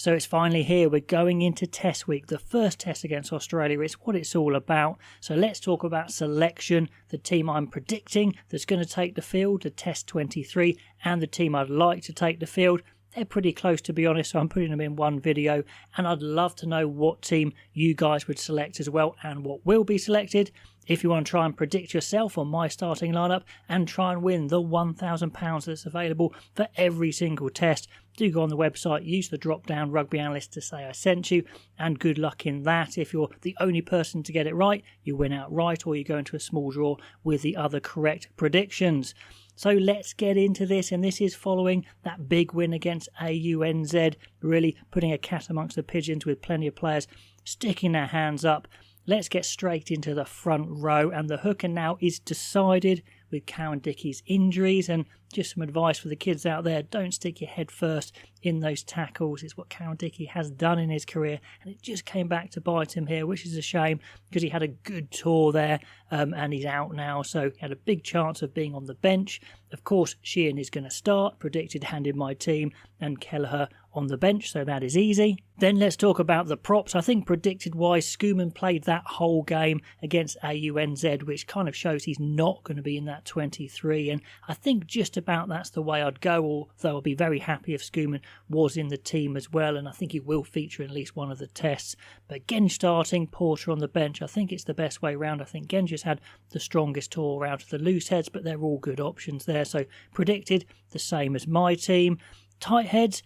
So it's finally here. We're going into test week, the first test against Australia. It's what it's all about. So let's talk about selection, the team I'm predicting that's going to take the field, the test 23, and the team I'd like to take the field. They're pretty close, to be honest, so I'm putting them in one video, and I'd love to know what team you guys would select as well and what will be selected. If you want to try and predict yourself on my starting lineup and try and win the £1,000 that's available for every single test, do go on the website, use the drop down RugbyAnalyst to say I sent you, and good luck in that. If you're the only person to get it right, you win outright, or you go into a small draw with the other correct predictions. So let's get into this, and this is following that big win against AUNZ, really putting a cat amongst the pigeons with plenty of players sticking their hands up. Let's get straight into the front row, and the hooker now is decided with Cowan-Dickey's injuries. And just some advice for the kids out there, don't stick your head first in those tackles. It's what Cowan-Dickey has done in his career, and it just came back to bite him here, which is a shame because he had a good tour there, and he's out now, so he had a big chance of being on the bench. Of course, Sheehan is going to start, predicted hand in my team, and Kelleher on the bench, so that is easy. Then let's talk about the props. I think predicted-wise, Schoeman played that whole game against AUNZ, which kind of shows he's not going to be in that 23, and I think just about that's the way I'd go, although I'd be very happy if Schoeman was in the team as well, and I think he will feature in at least one of the tests. But Genge starting, Porter on the bench, I think it's the best way round. I think Genge has had the strongest tour out of the loose heads, but they're all good options there, so predicted the same as my team. Tight heads,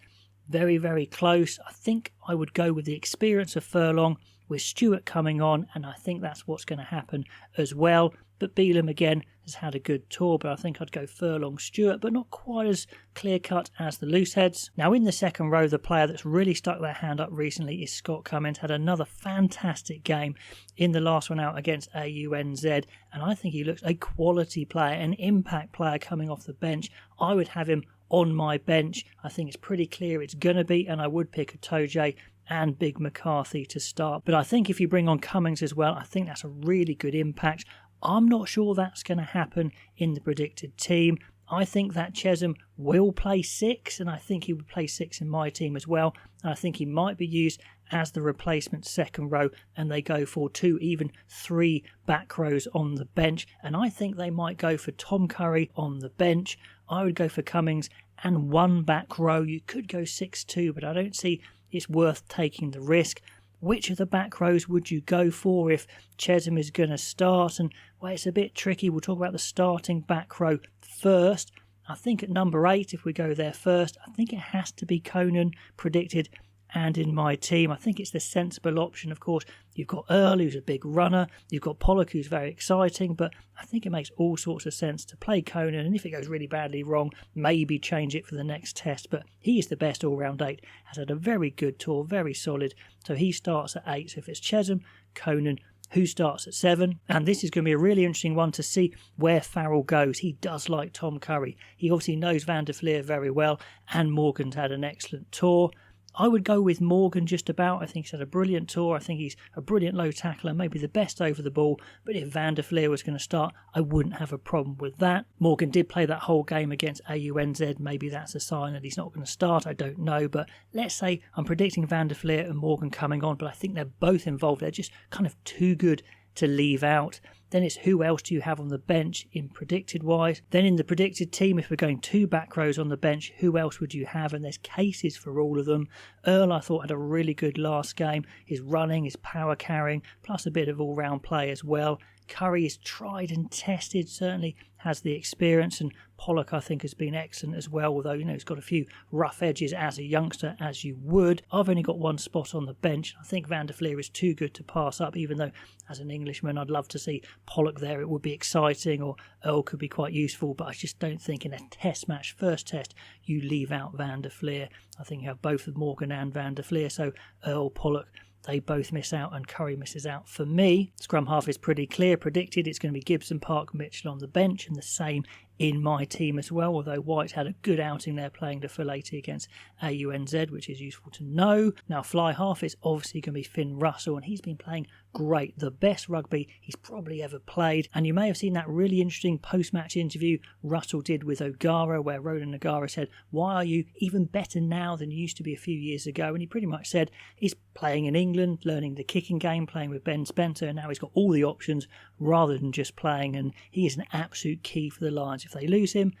very, very close. I think I would go with the experience of Furlong with Stewart coming on, and I think that's what's going to happen as well. But Bealham, again, has had a good tour, but I think I'd go Furlong, Stewart, but not quite as clear-cut as the loose heads. Now, in the second row, the player that's really stuck their hand up recently is Scott Cummins. Had another fantastic game in the last one out against AUNZ, and I think he looks a quality player, an impact player coming off the bench. I would have him on my bench. I think it's pretty clear it's going to be, and I would pick a Itoje and Big McCarthy to start. But I think if you bring on Cummings as well, I think that's a really good impact. I'm not sure that's going to happen in the predicted team. I think that Chesham will play 6, and I think he would play 6 in my team as well. And I think he might be used as the replacement second row, and they go for 2, even 3 back rows on the bench. And I think they might go for Tom Curry on the bench. I would go for Cummings and 1 back row. You could go 6-2, but I don't see it's worth taking the risk. Which of the back rows would you go for if Chesham is going to start? And, well, it's a bit tricky. We'll talk about the starting back row first. I think at number 8, if we go there first, I think it has to be Conan, predicted and in my team. I think it's the sensible option. Of course, you've got Earl, who's a big runner. You've got Pollock, who's very exciting. But I think it makes all sorts of sense to play Conan. And if it goes really badly wrong, maybe change it for the next test. But he is the best all-round 8. Has had a very good tour, very solid. So he starts at 8. So if it's Chesham, Conan, who starts at 7? And this is going to be a really interesting one to see where Farrell goes. He does like Tom Curry. He obviously knows Van der Fleer very well. And Morgan's had an excellent tour. I would go with Morgan just about. I think he's had a brilliant tour. I think he's a brilliant low tackler, maybe the best over the ball. But if Van der Fleer was going to start, I wouldn't have a problem with that. Morgan did play that whole game against AUNZ. Maybe that's a sign that he's not going to start. I don't know. But let's say I'm predicting Van der Fleer and Morgan coming on, but I think they're both involved. They're just kind of too good to leave out. Then it's who else do you have on the bench in predicted wise. Then in the predicted team, if we're going 2 back rows on the bench, who else would you have? And there's cases for all of them. Earl, I thought, had a really good last game. His running, his power carrying, plus a bit of all-round play as well. Curry is tried and tested, certainly has the experience, and Pollock I think has been excellent as well, although he's got a few rough edges as a youngster, as you would. I've only got 1 spot on the bench. I think Van der Fleer is too good to pass up, even though as an Englishman I'd love to see Pollock there. It would be exciting, or Earl could be quite useful, but I just don't think in a test match, first test, you leave out Van der Fleer. I think you have both of Morgan and Van der Fleer, so Earl, Pollock, they both miss out, and Curry misses out for me. Scrum half is pretty clear. Predicted it's going to be Gibson, Park, Mitchell on the bench, and the same in my team as well, although White had a good outing there playing the full 80 against AUNZ, which is useful to know. Now, fly half is obviously going to be Finn Russell, and he's been playing great, the best rugby he's probably ever played. And you may have seen that really interesting post-match interview Russell did with O'Gara, where Ronan O'Gara said, why are you even better now than you used to be a few years ago? And he pretty much said he's playing in England, learning the kicking game, playing with Ben Spencer, and now he's got all the options rather than just playing, and he is an absolute key for the Lions. If they lose him,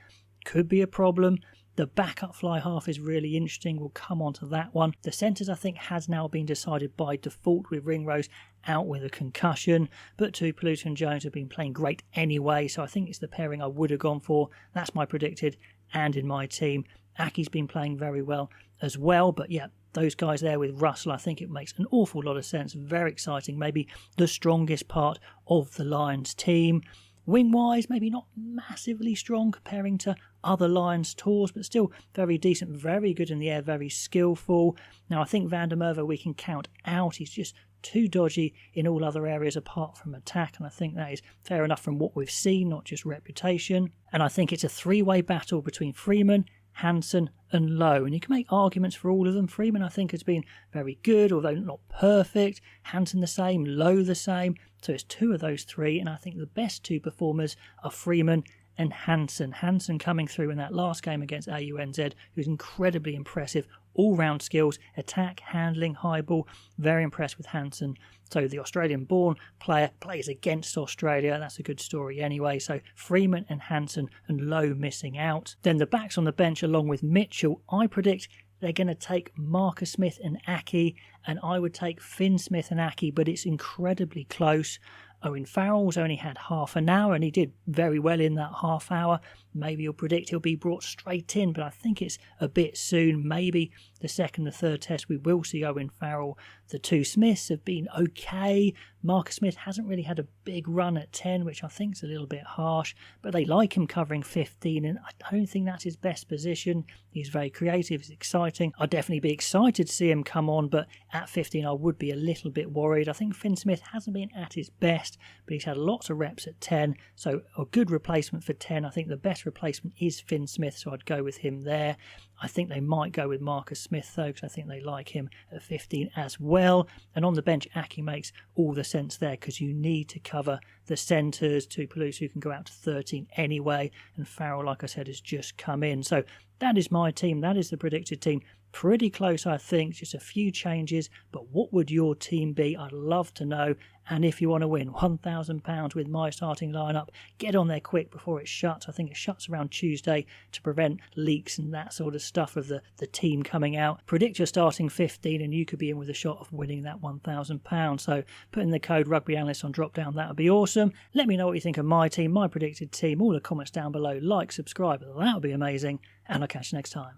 could be a problem. The backup fly half is really interesting. We'll come on to that one. The centres, I think, has now been decided by default with Ringrose out with a concussion. But Tuipulotu and Jones have been playing great anyway, so I think it's the pairing I would have gone for. That's my predicted and in my team. Aki's been playing very well as well. But yeah, those guys there with Russell, I think it makes an awful lot of sense. Very exciting. Maybe the strongest part of the Lions team. Wing-wise, maybe not massively strong comparing to other Lions tours, but still very decent, very good in the air, very skillful. Now, I think Van der Merwe we can count out. He's just too dodgy in all other areas apart from attack, and I think that is fair enough from what we've seen, not just reputation. And I think it's a three-way battle between Freeman, Hansen and Lowe, and you can make arguments for all of them. Freeman, I think, has been very good, although not perfect. Hansen the same, Lowe the same. So it's two of those three, and I think the best two performers are Freeman and Hansen. Hansen coming through in that last game against AUNZ, who's incredibly impressive. All-round skills, attack, handling, high ball. Very impressed with Hansen. So the Australian-born player plays against Australia. That's a good story anyway. So Freeman and Hansen and Lowe missing out. Then the backs on the bench along with Mitchell. I predict they're going to take Marcus Smith and Aki, and I would take Finn Smith and Aki, but it's incredibly close. Owen Farrell's only had half an hour, and he did very well in that half hour. Maybe you'll predict he'll be brought straight in, but I think it's a bit soon. Maybe the second and third test we will see Owen Farrell. The two Smiths have been okay. Marcus Smith hasn't really had a big run at 10, which I think is a little bit harsh, but they like him covering 15, and I don't think that's his best position. He's very creative, he's exciting. I'd definitely be excited to see him come on, but at 15 I would be a little bit worried. I think Finn Smith hasn't been at his best, but he's had lots of reps at 10, so a good replacement for 10. I think the best replacement is Finn Smith, so I'd go with him there. I think they might go with Marcus Smith though, because I think they like him at 15 as well. And on the bench, Aki makes all the sense there, because you need to cover the centres. Tuipulotu, who can go out to 13 anyway, and Farrell, like I said, has just come in. So that is my team. That is the predicted team. Pretty close, I think, just a few changes, but what would your team be? I'd love to know. And if you want to win £1,000 with my starting lineup, get on there quick before it shuts. I think it shuts around Tuesday to prevent leaks and that sort of stuff of the team coming out. Predict your starting 15 and you could be in with a shot of winning that £1,000. So put in the code RugbyAnalyst on drop down, that would be awesome. Let me know what you think of my team, my predicted team, all the comments down below. Like, subscribe, that would be amazing, and I'll catch you next time.